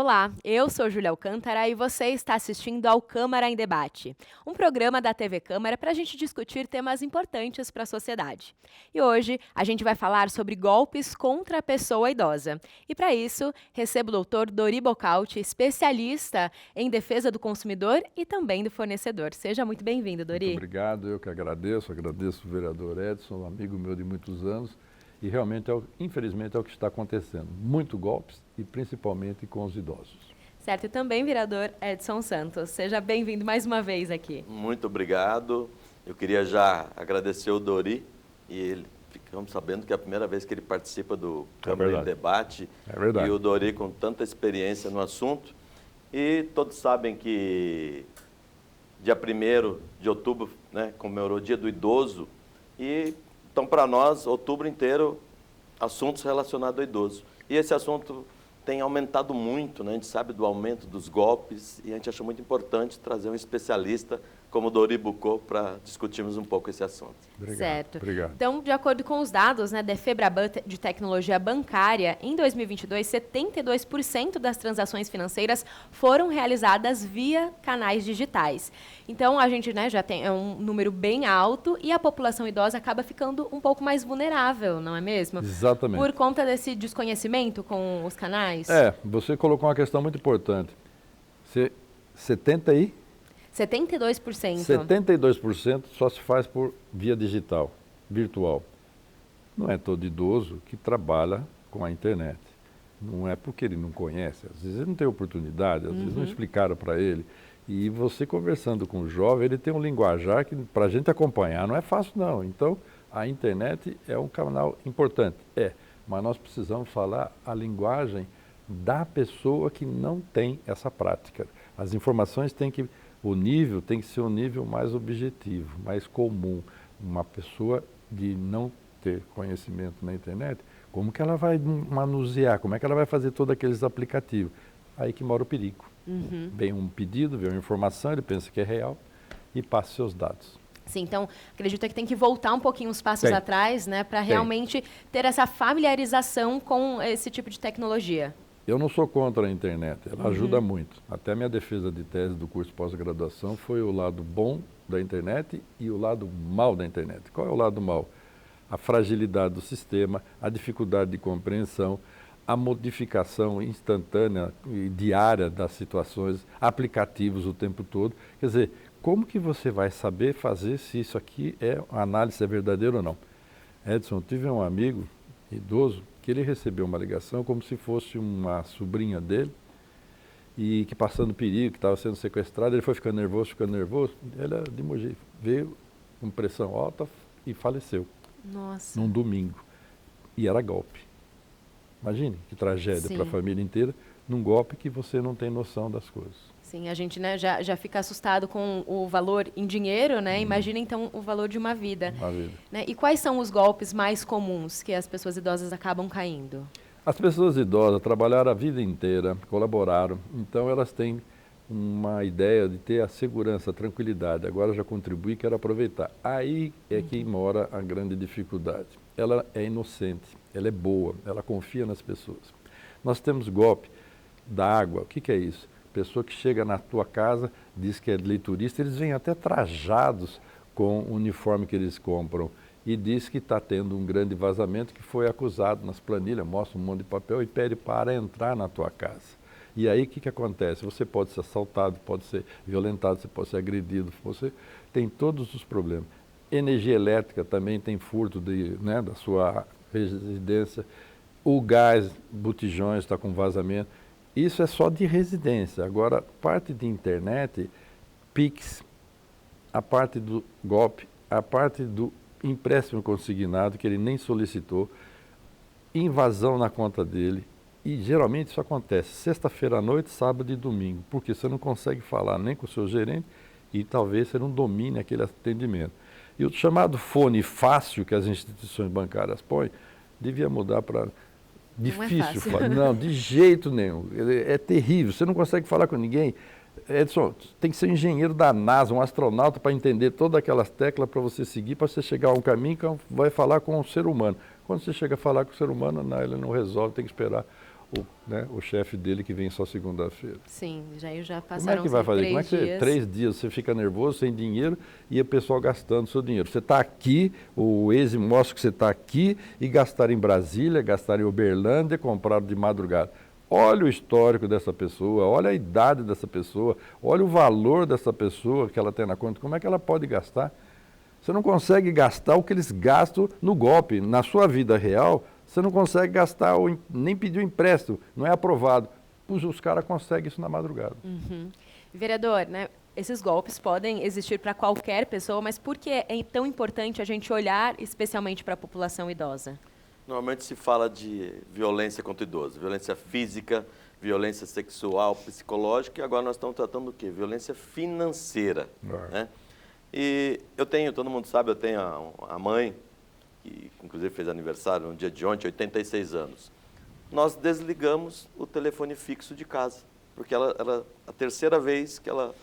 Olá, eu sou Júlia Alcântara e você está assistindo ao Câmara em Debate, um programa da TV Câmara para a gente discutir temas importantes para a sociedade. E hoje a gente vai falar sobre golpes contra a pessoa idosa. E para isso, recebo o doutor Dori Bocalti, especialista em defesa do consumidor e também do fornecedor. Seja muito bem-vindo, Dori. Muito obrigado, eu que agradeço o vereador Edson, amigo meu de muitos anos. E realmente, infelizmente, é o que está acontecendo. Muito golpes e principalmente com os idosos. Certo, e também, vereador Edson Santos. Seja bem-vindo mais uma vez aqui. Muito obrigado. Eu queria já agradecer o Dori e ficamos sabendo que é a primeira vez que ele participa do Câmara em Debate. É verdade. E o Dori com tanta experiência no assunto. E todos sabem que dia 1º de outubro, né, comemorou o Dia do Idoso. Então, para nós, outubro inteiro, assuntos relacionados ao idoso. E esse assunto tem aumentado muito, né? A gente sabe do aumento dos golpes e a gente achou muito importante trazer um especialista como o Dori Bocalti para discutirmos um pouco esse assunto. Obrigado. Certo. Obrigado. Então, de acordo com os dados da FEBRABAN de tecnologia bancária, em 2022, 72% das transações financeiras foram realizadas via canais digitais. Então, a gente já tem um número bem alto e a população idosa acaba ficando um pouco mais vulnerável, não é mesmo? Exatamente. Por conta desse desconhecimento com os canais? Você colocou uma questão muito importante. 72% só se faz por via digital, virtual. Não é todo idoso que trabalha com a internet. Não é porque ele não conhece, às vezes ele não tem oportunidade, às vezes não explicaram para ele. E você conversando com o jovem, ele tem um linguajar que para a gente acompanhar não é fácil não. Então, a internet é um canal importante, mas nós precisamos falar a linguagem da pessoa que não tem essa prática. As informações o nível tem que ser um nível mais objetivo, mais comum. Uma pessoa de não ter conhecimento na internet, como que ela vai manusear, como é que ela vai fazer todos aqueles aplicativos? Aí que mora o perigo. Vem um pedido, vem uma informação, ele pensa que é real e passa seus dados. Sim, então acredito que tem que voltar um pouquinho os passos atrás, né, para realmente ter essa familiarização com esse tipo de tecnologia. Eu não sou contra a internet, ela ajuda muito. Até a minha defesa de tese do curso pós-graduação foi o lado bom da internet e o lado mal da internet. Qual é o lado mal? A fragilidade do sistema, a dificuldade de compreensão, a modificação instantânea e diária das situações, aplicativos o tempo todo. Quer dizer, como que você vai saber fazer se isso aqui a análise é verdadeira ou não? Edson, eu tive um amigo idoso que ele recebeu uma ligação como se fosse uma sobrinha dele e que passando perigo, que estava sendo sequestrado, ele foi ficando nervoso, ele era de Mogi, veio com pressão alta e faleceu. Nossa. Num domingo. E era golpe. Imagine que tragédia para a família inteira, num golpe que você não tem noção das coisas. Sim, a gente já fica assustado com o valor em dinheiro, né? Imagina então o valor de uma vida. Né? E quais são os golpes mais comuns que as pessoas idosas acabam caindo? As pessoas idosas trabalharam a vida inteira, colaboraram, então elas têm uma ideia de ter a segurança, a tranquilidade. Agora já contribui e quer aproveitar. Aí é que mora a grande dificuldade. Ela é inocente, ela é boa, ela confia nas pessoas. Nós temos golpe da água. O que é isso? Pessoa que chega na tua casa, diz que é leiturista, eles vêm até trajados com o uniforme que eles compram e diz que está tendo um grande vazamento, que foi acusado nas planilhas, mostra um monte de papel e pede para entrar na tua casa. E aí o que acontece? Você pode ser assaltado, pode ser violentado, você pode ser agredido, você tem todos os problemas. Energia elétrica também tem furto da sua residência, o gás, botijões está com vazamento. Isso é só de residência. Agora, parte de internet, Pix, a parte do golpe, a parte do empréstimo consignado, que ele nem solicitou, invasão na conta dele. E geralmente isso acontece sexta-feira à noite, sábado e domingo, porque você não consegue falar nem com o seu gerente e talvez você não domine aquele atendimento. E o chamado fone fácil que as instituições bancárias põem, devia mudar para... Difícil falar. Não, de jeito nenhum. É terrível. Você não consegue falar com ninguém. Edson, tem que ser engenheiro da NASA, um astronauta para entender todas aquelas teclas para você seguir, para você chegar a um caminho que vai falar com o ser humano. Quando você chega a falar com o ser humano, não, ele não resolve, tem que esperar o chefe dele que vem só segunda-feira. Sim, já Como é passaram que vai fazer? Como é 3 que dias. 3 dias você fica nervoso, sem dinheiro, e o pessoal gastando seu dinheiro? Você está aqui, o Waze mostra que você está aqui, e gastaram em Brasília, gastaram em Uberlândia, compraram de madrugada. Olha o histórico dessa pessoa, olha a idade dessa pessoa, olha o valor dessa pessoa que ela tem na conta, como é que ela pode gastar? Você não consegue gastar o que eles gastam no golpe. Na sua vida real, você não consegue gastar, nem pedir um empréstimo, não é aprovado. Os caras conseguem isso na madrugada. Uhum. Vereador, né, esses golpes podem existir para qualquer pessoa, mas por que é tão importante a gente olhar especialmente para a população idosa? Normalmente se fala de violência contra idoso, violência física, violência sexual, psicológica, e agora nós estamos tratando do quê? Violência financeira. Né? E eu tenho, todo mundo sabe, eu tenho a mãe, que inclusive fez aniversário no dia de ontem, 86 anos. Nós desligamos o telefone fixo de casa, porque ela a terceira vez que ela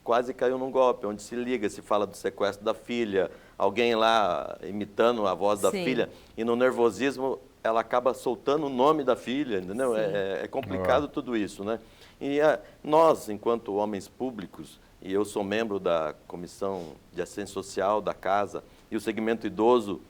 quase caiu num golpe, onde se liga, se fala do sequestro da filha, alguém lá imitando a voz da filha, e no nervosismo ela acaba soltando o nome da filha, entendeu? É complicado tudo isso, né? E nós, enquanto homens públicos, e eu sou membro da Comissão de Assistência Social da Casa, e o segmento idoso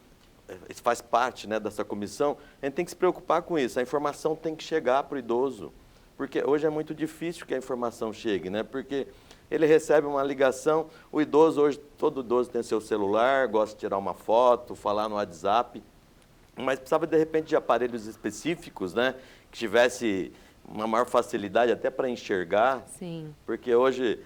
faz parte, né, dessa comissão, a gente tem que se preocupar com isso, a informação tem que chegar para o idoso, porque hoje é muito difícil que a informação chegue, né? Porque ele recebe uma ligação, o idoso hoje, todo idoso tem seu celular, gosta de tirar uma foto, falar no WhatsApp, mas precisava de repente de aparelhos específicos, né, que tivesse uma maior facilidade até para enxergar. Sim. Porque hoje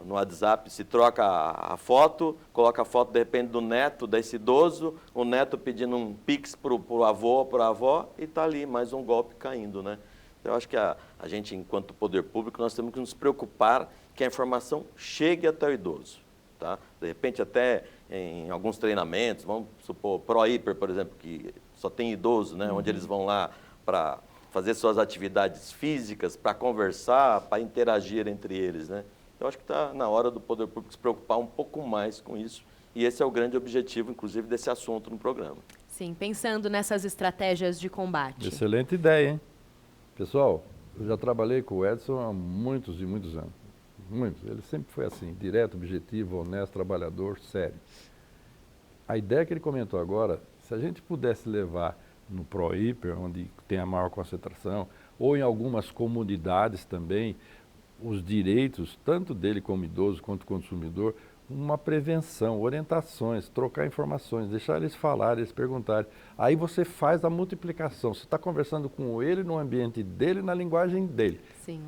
no WhatsApp se troca a foto, coloca a foto de repente do neto desse idoso, o neto pedindo um pix para o avô ou para a avó, e está ali mais um golpe caindo, né? Então, eu acho que a gente, enquanto poder público, nós temos que nos preocupar que a informação chegue até o idoso. Tá? De repente, até em alguns treinamentos, vamos supor, ProHiper, por exemplo, que só tem idoso, né? Onde eles vão lá para fazer suas atividades físicas, para conversar, para interagir entre eles, né? Eu acho que está na hora do poder público se preocupar um pouco mais com isso, e esse é o grande objetivo, inclusive, desse assunto no programa. Sim, pensando nessas estratégias de combate. Excelente ideia, hein? Pessoal, eu já trabalhei com o Edson há muitos e muitos anos. Muitos. Ele sempre foi assim, direto, objetivo, honesto, trabalhador, sério. A ideia que ele comentou agora, se a gente pudesse levar no ProHiper, onde tem a maior concentração, ou em algumas comunidades também, os direitos, tanto dele como idoso, quanto consumidor, uma prevenção, orientações, trocar informações, deixar eles falarem, eles perguntarem. Aí você faz a multiplicação. Você está conversando com ele no ambiente dele, na linguagem dele. Sim.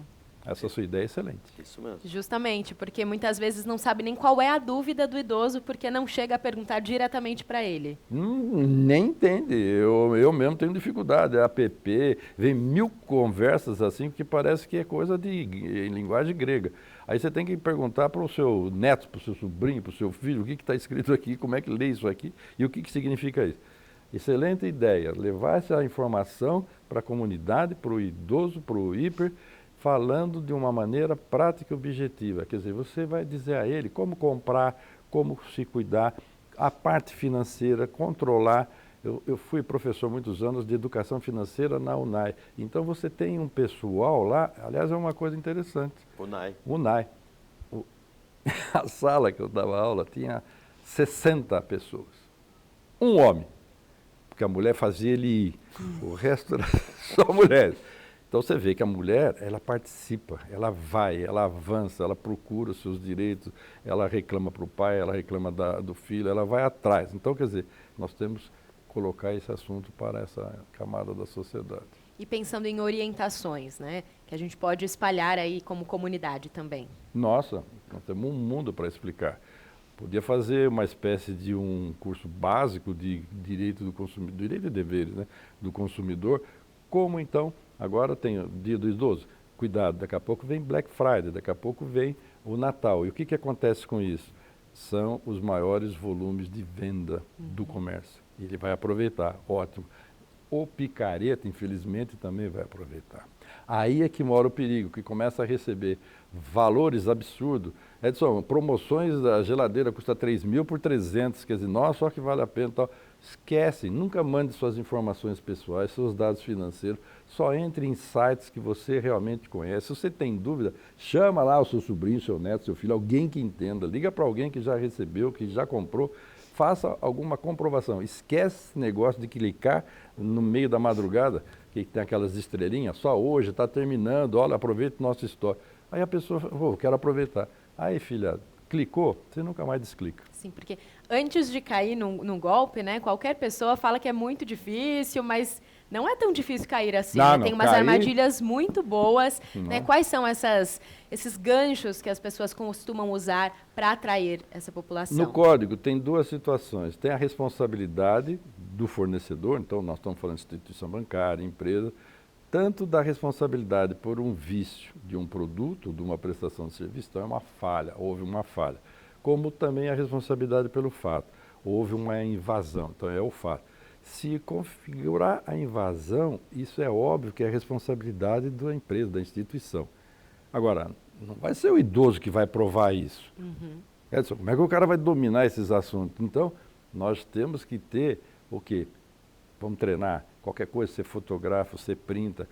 Essa sua ideia é excelente. Isso mesmo. Justamente, porque muitas vezes não sabe nem qual é a dúvida do idoso, porque não chega a perguntar diretamente para ele. Nem entende. Eu mesmo tenho dificuldade. É app, vem 1000 conversas assim, que parece que é coisa em linguagem grega. Aí você tem que perguntar para o seu neto, para o seu sobrinho, para o seu filho, o que está escrito aqui, como é que lê isso aqui e o que significa isso. Excelente ideia, levar essa informação para a comunidade, para o idoso, para o hiper, falando de uma maneira prática e objetiva. Quer dizer, você vai dizer a ele como comprar, como se cuidar, a parte financeira, controlar. Eu fui professor muitos anos de educação financeira na UNAI. Então você tem um pessoal lá, aliás, é uma coisa interessante. UNAI. A sala que eu dava aula tinha 60 pessoas. Um homem, porque a mulher fazia ele ir. O resto era só mulheres. Então você vê que a mulher, ela participa, ela vai, ela avança, ela procura os seus direitos, ela reclama para o pai, ela reclama do filho, ela vai atrás. Então, quer dizer, nós temos que colocar esse assunto para essa camada da sociedade. E pensando em orientações, né, que a gente pode espalhar aí como comunidade também. Nossa, nós temos um mundo para explicar. Podia fazer uma espécie de um curso básico de direito do consumidor, direito e deveres, né, do consumidor, como então, agora tem o Dia do Idoso, cuidado, daqui a pouco vem Black Friday, daqui a pouco vem o Natal. E o que acontece com isso? São os maiores volumes de venda do comércio. Ele vai aproveitar, ótimo. O picareta, infelizmente, também vai aproveitar. Aí é que mora o perigo, que começa a receber valores absurdos. Edson, promoções da geladeira custa 3.000 por 300, quer dizer, nossa, só que vale a pena e tal. Esquece, nunca mande suas informações pessoais, seus dados financeiros, só entre em sites que você realmente conhece. Se você tem dúvida, chama lá o seu sobrinho, seu neto, seu filho, alguém que entenda, liga para alguém que já recebeu, que já comprou, faça alguma comprovação. Esquece esse negócio de clicar no meio da madrugada, que tem aquelas estrelinhas, só hoje, está terminando, olha, aproveita o nosso estoque. Aí a pessoa fala, quero aproveitar. Aí, filha, clicou, você nunca mais desclica. Sim, porque antes de cair num golpe, né, qualquer pessoa fala que é muito difícil, mas não é tão difícil cair assim. Não, Né? não, Tem umas cair... armadilhas muito boas. Né? Não. Quais são esses ganchos que as pessoas costumam usar para atrair essa população? No código tem duas situações. Tem a responsabilidade do fornecedor, então nós estamos falando de instituição bancária, empresa, tanto da responsabilidade por um vício de um produto, de uma prestação de serviço, então é uma falha, houve uma falha, como também a responsabilidade pelo fato, houve uma invasão, então é o fato. Se configurar a invasão, isso é óbvio que é responsabilidade da empresa, da instituição. Agora, não vai ser o idoso que vai provar isso. Edson, como é que o cara vai dominar esses assuntos? Então, nós temos que ter o quê? Vamos treinar. Qualquer coisa, você fotografa, você printa,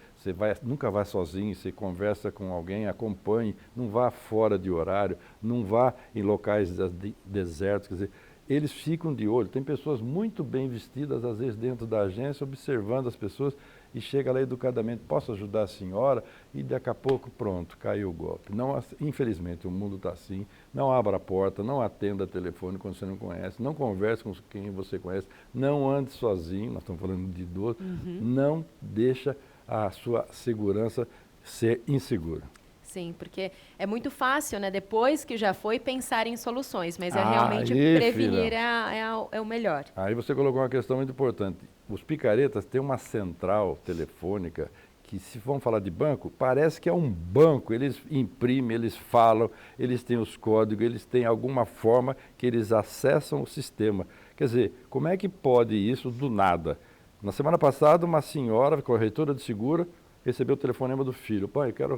nunca vai sozinho, você conversa com alguém, acompanhe, não vá fora de horário, não vá em locais desertos, quer dizer, eles ficam de olho. Tem pessoas muito bem vestidas, às vezes dentro da agência, observando as pessoas e chega lá educadamente, posso ajudar a senhora? E daqui a pouco, pronto, caiu o golpe. Não, infelizmente, o mundo está assim, não abra a porta, não atenda telefone quando você não conhece, não converse com quem você conhece, não ande sozinho, nós estamos falando de idoso, não deixa a sua segurança ser insegura. Sim, porque é muito fácil, né? Depois que já foi, pensar em soluções, mas realmente prevenir é o melhor. Aí você colocou uma questão muito importante. Os picaretas têm uma central telefônica que, se vamos falar de banco, parece que é um banco. Eles imprimem, eles falam, eles têm os códigos, eles têm alguma forma que eles acessam o sistema. Quer dizer, como é que pode isso do nada? Na semana passada, uma senhora, corretora de seguro, recebeu o telefonema do filho. Pai, eu quero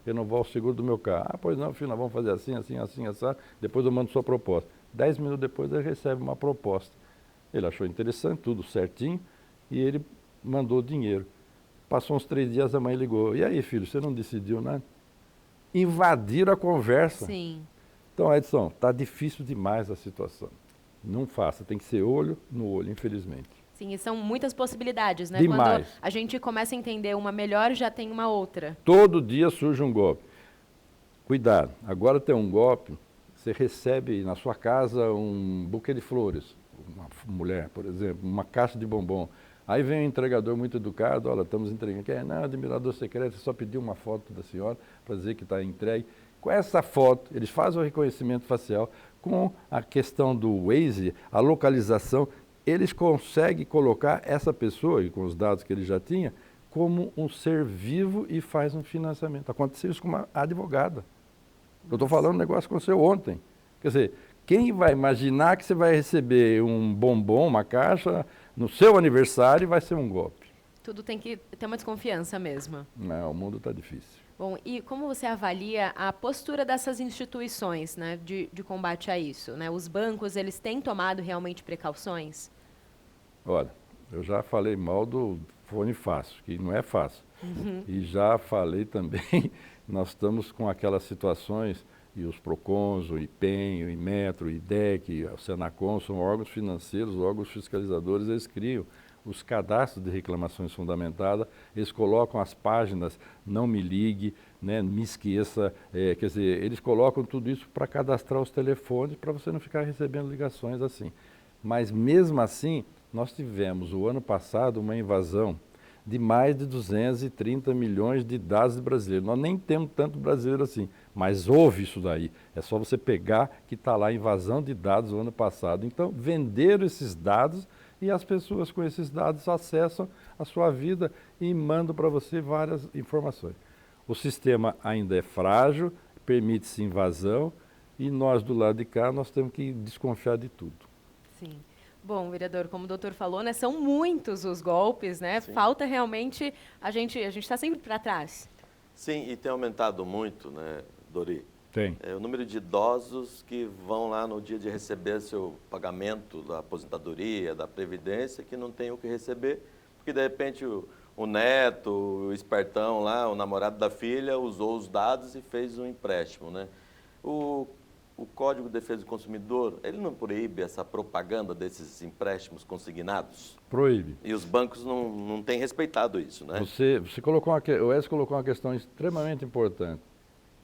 renovar o seguro do meu carro. Ah, pois não, filho, nós vamos fazer assim, assim, assim, assim. Depois eu mando sua proposta. 10 minutos depois ele recebe uma proposta. Ele achou interessante, tudo certinho, e ele mandou o dinheiro. Passou uns 3 dias, a mãe ligou. E aí, filho, você não decidiu nada? Invadiram a conversa. Sim. Então, Edson, está difícil demais a situação. Não faça, tem que ser olho no olho, infelizmente. Sim, e são muitas possibilidades, né? Demais. Quando a gente começa a entender uma melhor, já tem uma outra. Todo dia surge um golpe. Cuidado, agora tem um golpe, você recebe na sua casa um buquê de flores, uma mulher, por exemplo, uma caixa de bombom. Aí vem um entregador muito educado, olha, estamos entregando. Não, admirador secreto, só pediu uma foto da senhora para dizer que está entregue. Com essa foto, eles fazem o reconhecimento facial, com a questão do Waze, a localização, eles conseguem colocar essa pessoa, e com os dados que ele já tinha, como um ser vivo e faz um financiamento. Aconteceu isso com uma advogada. Eu estou falando um negócio que aconteceu ontem. Quer dizer, quem vai imaginar que você vai receber um bombom, uma caixa, no seu aniversário e vai ser um golpe? Tudo tem que ter uma desconfiança mesmo. Não, o mundo está difícil. Bom, e como você avalia a postura dessas instituições, né, de combate a isso? Né? Os bancos, eles têm tomado realmente precauções? Olha, eu já falei mal do fone fácil, que não é fácil. E já falei também, nós estamos com aquelas situações, e os PROCONs, o IPEM, o IMETRO, o IDEC, o Senacom, são órgãos financeiros, órgãos fiscalizadores, eles criam os cadastros de reclamações fundamentadas, eles colocam as páginas, não me ligue, né, me esqueça, quer dizer, eles colocam tudo isso para cadastrar os telefones, para você não ficar recebendo ligações assim. Mas mesmo assim, nós tivemos o ano passado uma invasão de mais de 230 milhões de dados brasileiros. Nós nem temos tanto brasileiro assim, mas houve isso daí. É só você pegar que está lá, invasão de dados o ano passado. Então, venderam esses dados e as pessoas com esses dados acessam a sua vida e mandam para você várias informações. O sistema ainda é frágil, permite-se invasão e nós do lado de cá nós temos que desconfiar de tudo. Sim. Bom, vereador, como o doutor falou, né, são muitos os golpes, né? Sim. Falta realmente, a gente está sempre para trás. Sim, e tem aumentado muito, né, Dori? Tem. O número de idosos que vão lá no dia de receber seu pagamento da aposentadoria, da previdência, que não tem o que receber, porque de repente o neto, o espertão lá, o namorado da filha, usou os dados e fez um empréstimo, né? O Código de Defesa do Consumidor, ele não proíbe essa propaganda desses empréstimos consignados? Proíbe. E os bancos não têm respeitado isso, né? Você colocou o Edson colocou uma questão extremamente importante.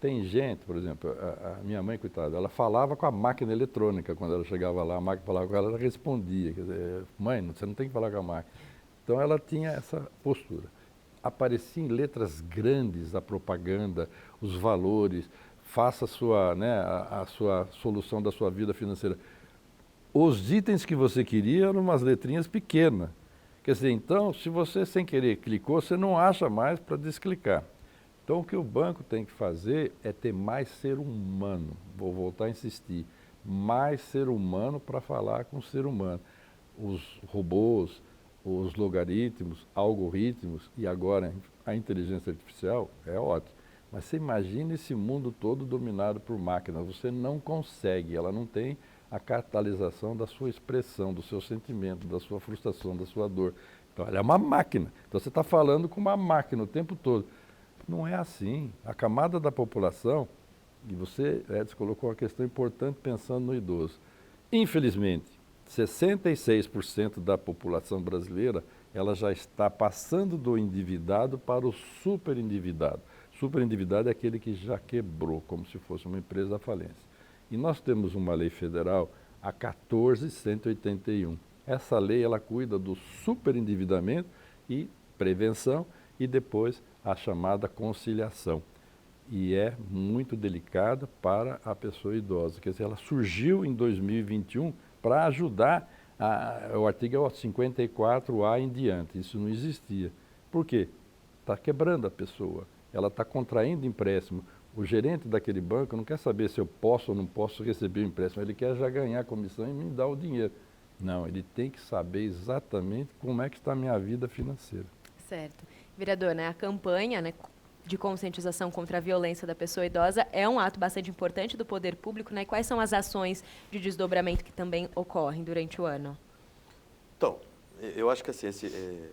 Tem gente, por exemplo, a minha mãe, coitada, ela falava com a máquina eletrônica quando ela chegava lá, a máquina falava com ela, ela respondia. Quer dizer, mãe, você não tem que falar com a máquina. Então ela tinha essa postura. Aparecia em letras grandes a propaganda, os valores, faça a sua solução da sua vida financeira. Os itens que você queria eram umas letrinhas pequenas. Quer dizer, então, se você sem querer clicou, você não acha mais para desclicar. Então, o que o banco tem que fazer é ter mais ser humano. Vou voltar a insistir. Mais ser humano para falar com o ser humano. Os robôs, os logaritmos, algoritmos e agora a inteligência artificial é ótimo. Mas você imagina esse mundo todo dominado por máquinas. Você não consegue, ela não tem a catalisação da sua expressão, do seu sentimento, da sua frustração, da sua dor. Então, ela é uma máquina. Então, você está falando com uma máquina o tempo todo. Não é assim. A camada da população, e você, Edson, colocou uma questão importante pensando no idoso. Infelizmente, 66% da população brasileira, ela já está passando do endividado para o superendividado. Superendividado é aquele que já quebrou, como se fosse uma empresa à falência. E nós temos uma lei federal, a 14.181. Essa lei, ela cuida do superendividamento e prevenção e depois a chamada conciliação. E é muito delicada para a pessoa idosa. Quer dizer, ela surgiu em 2021 para ajudar, o artigo é o 54A em diante, isso não existia. Por quê? Está quebrando a pessoa, ela está contraindo empréstimo. O gerente daquele banco não quer saber se eu posso ou não posso receber o empréstimo, ele quer já ganhar a comissão e me dar o dinheiro. Não, ele tem que saber exatamente como é que está a minha vida financeira. Certo. Vereador, né, a campanha, né, de conscientização contra a violência da pessoa idosa é um ato bastante importante do poder público, né? E quais são as ações de desdobramento que também ocorrem durante o ano? Então, eu acho que assim,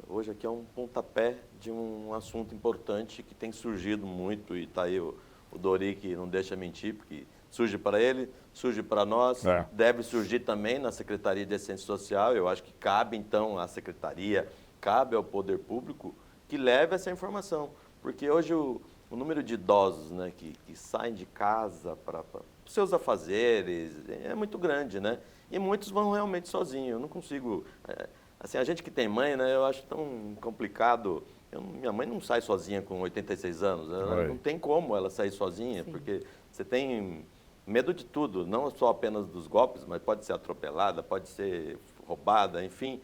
hoje aqui é um pontapé de um assunto importante que tem surgido muito, e está aí o Dori que não deixa mentir, porque surge para ele, surge para nós, deve surgir também na Secretaria de Assistência Social. Eu acho que cabe então à Secretaria, cabe ao poder público que leve essa informação. Porque hoje o número de idosos, né, que saem de casa para seus afazeres é muito grande, né? E muitos vão realmente sozinhos. Eu não consigo... assim, a gente que tem mãe, né, eu acho tão complicado. Minha mãe não sai sozinha com 86 anos. Não tem como ela sair sozinha, sim, porque você tem medo de tudo. Não só apenas dos golpes, mas pode ser atropelada, pode ser roubada, enfim...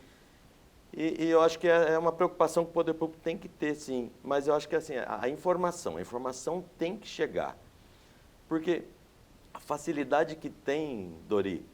E eu acho que é uma preocupação que o poder público tem que ter, sim. Mas eu acho que assim, a informação tem que chegar. Porque a facilidade que tem, Dori,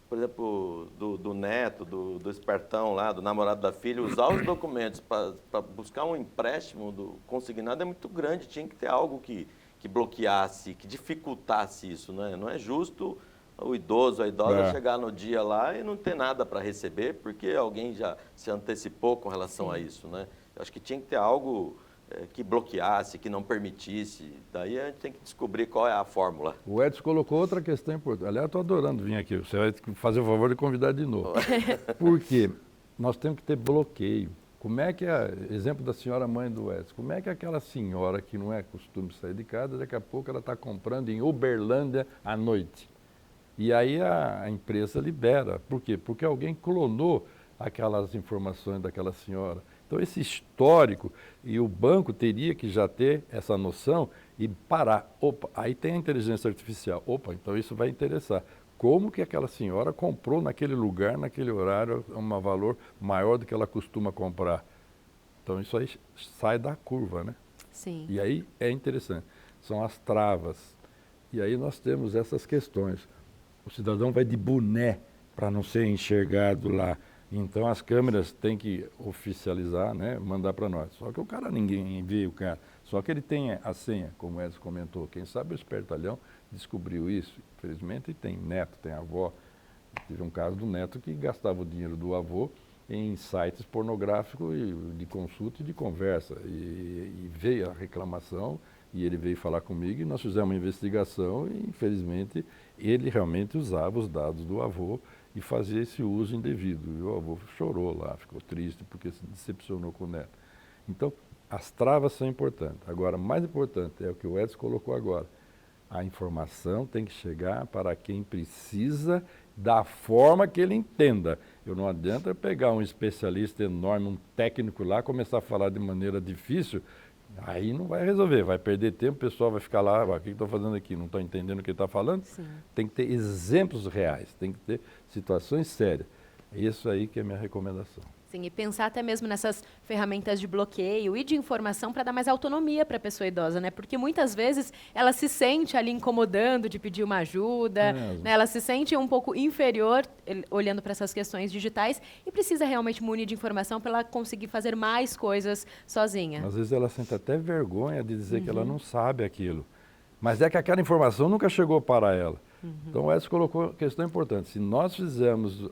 por exemplo, do neto, do espertão lá, do namorado da filha, usar os documentos para buscar um empréstimo consignado é muito grande. Tinha que ter algo que bloqueasse, que dificultasse isso, né? Não é justo o idoso, a idosa chegar no dia lá e não ter nada para receber, porque alguém já se antecipou com relação, sim, a isso, né? Eu acho que tinha que ter algo que bloqueasse, que não permitisse. Daí a gente tem que descobrir qual é a fórmula. O Edson colocou outra questão importante. Aliás, eu estou adorando vir aqui. Você vai fazer o favor de convidar de novo. Por quê? Nós temos que ter bloqueio. Como é que exemplo da senhora mãe do Edson, como é que aquela senhora que não é costume sair de casa, daqui a pouco ela está comprando em Uberlândia à noite? E aí a empresa libera. Por quê? Porque alguém clonou aquelas informações daquela senhora. Então, esse histórico, e o banco teria que já ter essa noção e parar. Opa, aí tem a inteligência artificial. Opa, então isso vai interessar. Como que aquela senhora comprou naquele lugar, naquele horário, um valor maior do que ela costuma comprar? Então, isso aí sai da curva, né? Sim. E aí é interessante. São as travas. E aí nós temos essas questões. O cidadão vai de boné para não ser enxergado lá. Então as câmeras têm que oficializar, né, mandar para nós. Só que o cara, ninguém vê o cara. Só que ele tem a senha, como o Edson comentou. Quem sabe o espertalhão descobriu isso, infelizmente, e tem neto, tem avó. Tive um caso do neto que gastava o dinheiro do avô em sites pornográficos de consulta e de conversa. E veio a reclamação, e ele veio falar comigo, e nós fizemos uma investigação, e infelizmente ele realmente usava os dados do avô e fazia esse uso indevido. E o avô chorou lá, ficou triste porque se decepcionou com o neto. Então, as travas são importantes. Agora, mais importante é o que o Edson colocou agora. A informação tem que chegar para quem precisa, da forma que ele entenda. Eu não adianta pegar um especialista enorme, um técnico lá, começar a falar de maneira difícil, aí não vai resolver, vai perder tempo, o pessoal vai ficar lá, o que estou fazendo aqui? Não estou entendendo o que ele está falando? Sim. Tem que ter exemplos reais, tem que ter situações sérias. É isso aí que é a minha recomendação. Sim, e pensar até mesmo nessas ferramentas de bloqueio e de informação para dar mais autonomia para a pessoa idosa, né? Porque muitas vezes ela se sente ali incomodando de pedir uma ajuda, né? Ela se sente um pouco inferior olhando para essas questões digitais e precisa realmente munir de informação para ela conseguir fazer mais coisas sozinha. Às vezes ela sente até vergonha de dizer que ela não sabe aquilo, mas é que aquela informação nunca chegou para ela. Então o Edson colocou uma questão importante. Se nós fizermos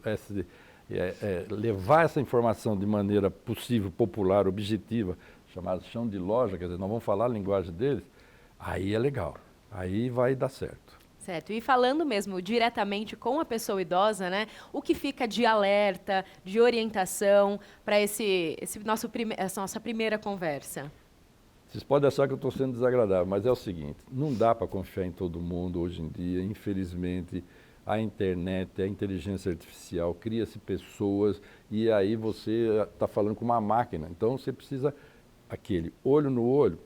levar essa informação de maneira possível, popular, objetiva, chamada chão de loja, quer dizer, nós vamos falar a linguagem deles, aí é legal, aí vai dar certo. Certo, e falando mesmo diretamente com a pessoa idosa, né, o que fica de alerta, de orientação para essa nossa primeira conversa? Vocês podem achar que eu estou sendo desagradável, mas é o seguinte, não dá para confiar em todo mundo hoje em dia, infelizmente. A internet, a inteligência artificial, cria-se pessoas e aí você está falando com uma máquina. Então você precisa, aquele olho no olho,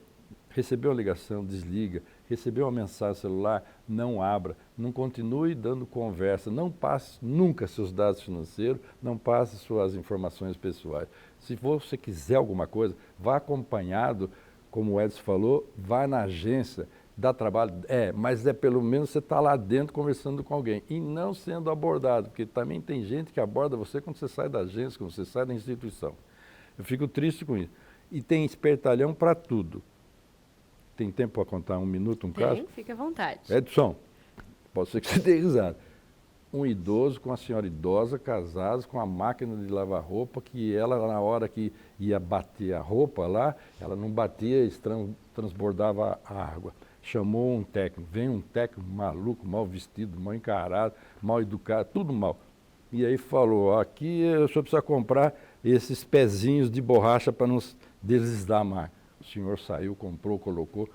recebeu uma ligação, desliga, recebeu uma mensagem celular, não abra, não continue dando conversa, não passe nunca seus dados financeiros, não passe suas informações pessoais. Se você quiser alguma coisa, vá acompanhado, como o Edson falou, vá na agência, dá trabalho, mas pelo menos você está lá dentro conversando com alguém e não sendo abordado, porque também tem gente que aborda você quando você sai da agência, quando você sai da instituição. Eu fico triste com isso. E tem espertalhão para tudo. Tem tempo para contar um minuto, um caso? Tem, fique à vontade. Edson, pode ser que você tenha risado. Um idoso com uma senhora idosa, casados, com a máquina de lavar roupa, que ela, na hora que ia bater a roupa lá, ela não batia, transbordava a água. Chamou um técnico, vem um técnico maluco, mal vestido, mal encarado, mal educado, tudo mal. E aí falou, aqui o senhor precisa comprar esses pezinhos de borracha para não deslizar a máquina. O senhor saiu, comprou, colocou,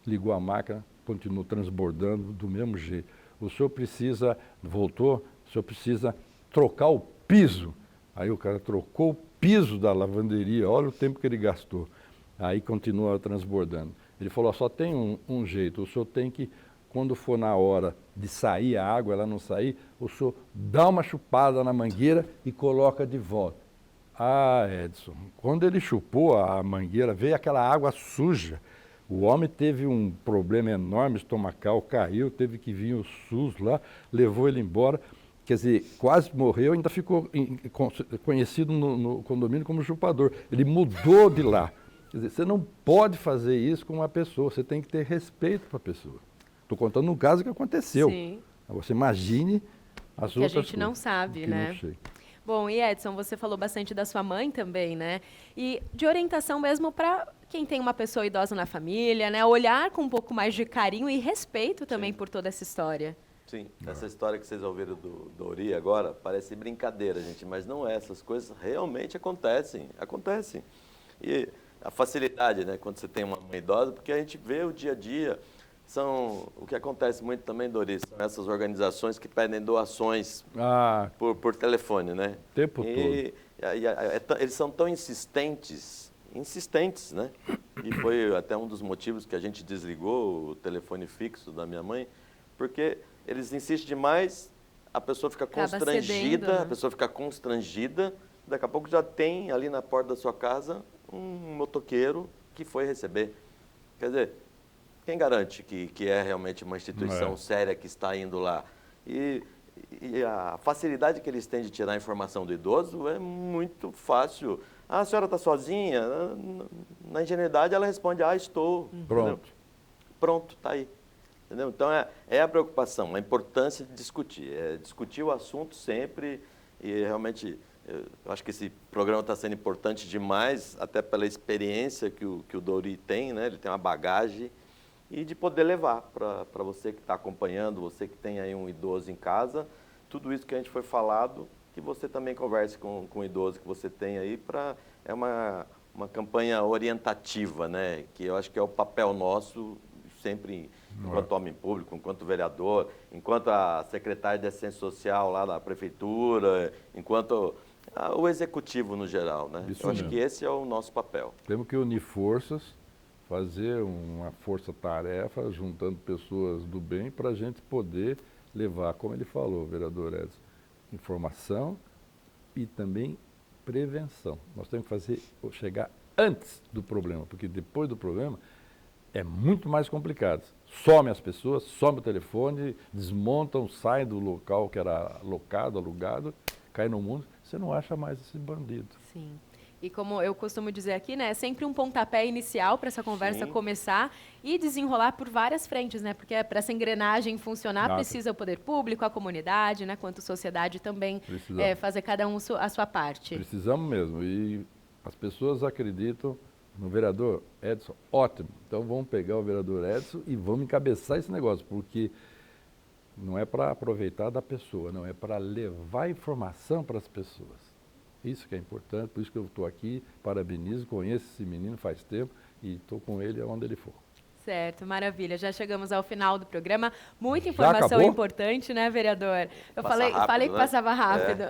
ligou a máquina, continuou transbordando do mesmo jeito. O senhor precisa, voltou, o senhor precisa trocar o piso. Aí o cara trocou o piso da lavanderia, olha o tempo que ele gastou. Aí continua transbordando. Ele falou, só tem um jeito, o senhor tem que, quando for na hora de sair a água, ela não sair, o senhor dá uma chupada na mangueira e coloca de volta. Ah, Edson, quando ele chupou a mangueira, veio aquela água suja. O homem teve um problema enorme estomacal, caiu, teve que vir o SUS lá, levou ele embora. Quer dizer, quase morreu, ainda ficou conhecido no condomínio como chupador. Ele mudou de lá. Quer dizer, você não pode fazer isso com uma pessoa, você tem que ter respeito para a pessoa. Estou contando um caso que aconteceu. Sim. Você imagine as que outras a gente coisas, não sabe, né? Não sei. Bom, e Edson, você falou bastante da sua mãe também, né? E de orientação mesmo para quem tem uma pessoa idosa na família, né? Olhar com um pouco mais de carinho e respeito também por toda essa história. Sim, essa história que vocês ouviram do Ori agora parece brincadeira, gente, mas não é. Essas coisas realmente acontecem. E a facilidade, né, quando você tem uma mãe idosa, porque a gente vê o dia a dia, o que acontece muito também, Doris, são essas organizações que pedem doações por telefone, né? O tempo todo. Eles são tão insistentes, né? E foi até um dos motivos que a gente desligou o telefone fixo da minha mãe, porque eles insistem demais, a pessoa fica constrangida, cedendo, né? A pessoa fica constrangida, daqui a pouco já tem ali na porta da sua casa um motoqueiro que foi receber. Quer dizer, quem garante que é realmente uma instituição séria que está indo lá? E a facilidade que eles têm de tirar a informação do idoso é muito fácil. Ah, a senhora está sozinha? Na ingenuidade ela responde, estou. Pronto. Pronto, está aí. Entendeu? Então, é a preocupação, a importância de discutir. Discutir o assunto sempre e realmente... Eu acho que esse programa está sendo importante demais, até pela experiência que o Dori tem, né? Ele tem uma bagagem, e de poder levar para você que está acompanhando, você que tem aí um idoso em casa, tudo isso que a gente foi falado, que você também converse com o idoso que você tem aí, é uma campanha orientativa, né? Que eu acho que é o papel nosso, sempre, enquanto homem público, enquanto vereador, enquanto a secretária de Assistência Social lá da Prefeitura, enquanto... o executivo no geral, né? Isso eu acho mesmo. que esse é o nosso papel. Temos que unir forças, fazer uma força-tarefa, juntando pessoas do bem, para a gente poder levar, como ele falou, vereador Edson, informação e também prevenção. Nós temos que chegar antes do problema, porque depois do problema é muito mais complicado. Some as pessoas, some o telefone, desmontam, saem do local que era alugado, cai no mundo, você não acha mais esse bandido. Sim. E como eu costumo dizer aqui, né, é sempre um pontapé inicial para essa conversa começar e desenrolar por várias frentes, né? Porque para essa engrenagem funcionar precisa o poder público, a comunidade, né, quanto sociedade também fazer cada um a sua parte. Precisamos mesmo. E as pessoas acreditam no vereador Edson, ótimo. Então vamos pegar o vereador Edson e vamos encabeçar esse negócio, porque não é para aproveitar da pessoa, não, é para levar informação para as pessoas. Isso que é importante, por isso que eu estou aqui, parabenizo, conheço esse menino faz tempo e estou com ele aonde ele for. Certo, maravilha. Já chegamos ao final do programa. Muita informação importante, né, vereador? Eu falei que passava rápido.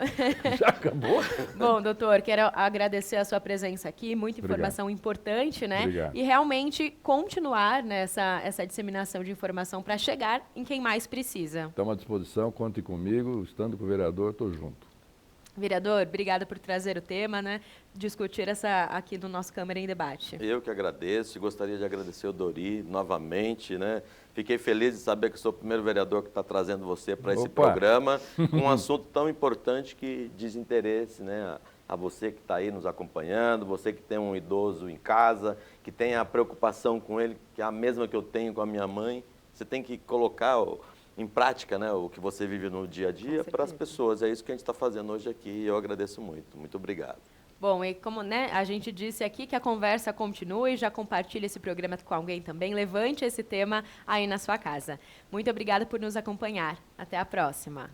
Já acabou? Bom, doutor, quero agradecer a sua presença aqui. Muita informação importante, né? Obrigado. E realmente continuar essa disseminação de informação para chegar em quem mais precisa. Estamos à disposição, contem comigo. Estando com o vereador, estou junto. Vereador, obrigada por trazer o tema, né? Discutir aqui no nosso Câmara em Debate. Eu que agradeço e gostaria de agradecer o Dori novamente, né? Fiquei feliz de saber que sou o primeiro vereador que está trazendo você para esse programa, um assunto tão importante que diz interesse, né? A você que está aí nos acompanhando, você que tem um idoso em casa, que tem a preocupação com ele, que é a mesma que eu tenho com a minha mãe. Você tem que colocar em prática, né, o que você vive no dia a dia para as pessoas. É isso que a gente está fazendo hoje aqui e eu agradeço muito. Muito obrigado. Bom, e como, né, a gente disse aqui, que a conversa continue, já compartilhe esse programa com alguém também, levante esse tema aí na sua casa. Muito obrigada por nos acompanhar. Até a próxima.